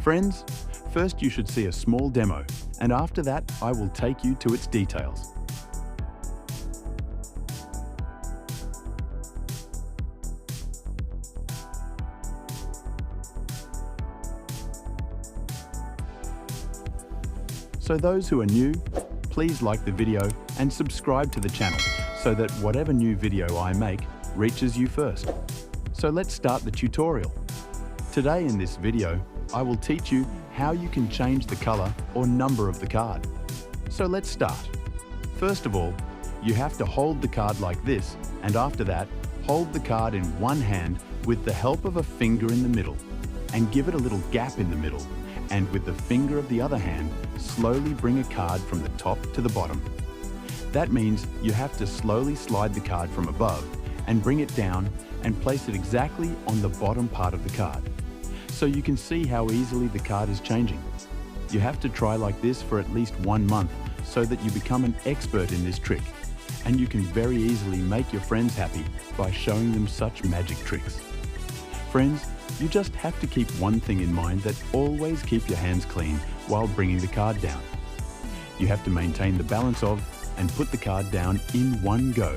Friends, first you should see a small demo, and after that I will take you to its details. So those who are new, please like the video and subscribe to the channel so that whatever new video I make reaches you first. So let's start the tutorial. Today in this video, I will teach you how you can change the color or number of the card. So let's start. First of all, you have to hold the card like this, and after that, hold the card in one hand with the help of a finger in the middle, and give it a little gap in the middle, and with the finger of the other hand, slowly bring a card from the top to the bottom. That means you have to slowly slide the card from above and bring it down and place it exactly on the bottom part of the card. So you can see how easily the card is changing. You have to try like this for at least 1 month so that you become an expert in this trick, and you can very easily make your friends happy by showing them such magic tricks. Friends, you just have to keep one thing in mind, that always keep your hands clean while bringing the card down. You have to maintain the balance of and put the card down in one go,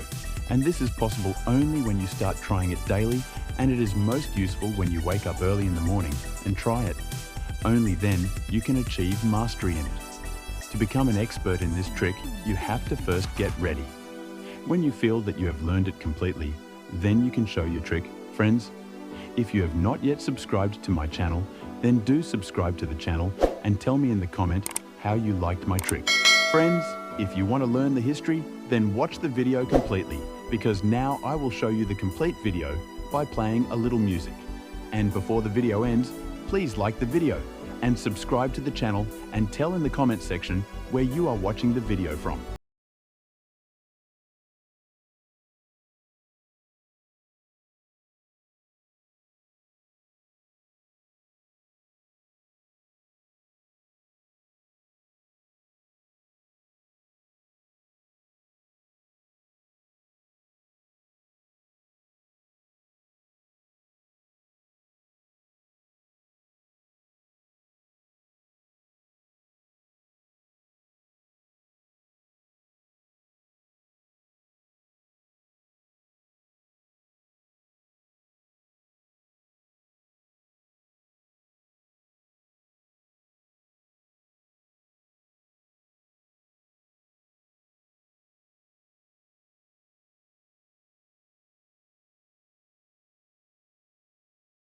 and this is possible only when you start trying it daily, and it is most useful when you wake up early in the morning and try it. Only then you can achieve mastery in it. To become an expert in this trick, you have to first get ready. When you feel that you have learned it completely, then you can show your trick. Friends, if you have not yet subscribed to my channel, then do subscribe to the channel and tell me in the comment how you liked my trick. Friends, if you want to learn the history, then watch the video completely, because now I will show you the complete video by playing a little music. And before the video ends, please like the video and subscribe to the channel and tell in the comment section where you are watching the video from.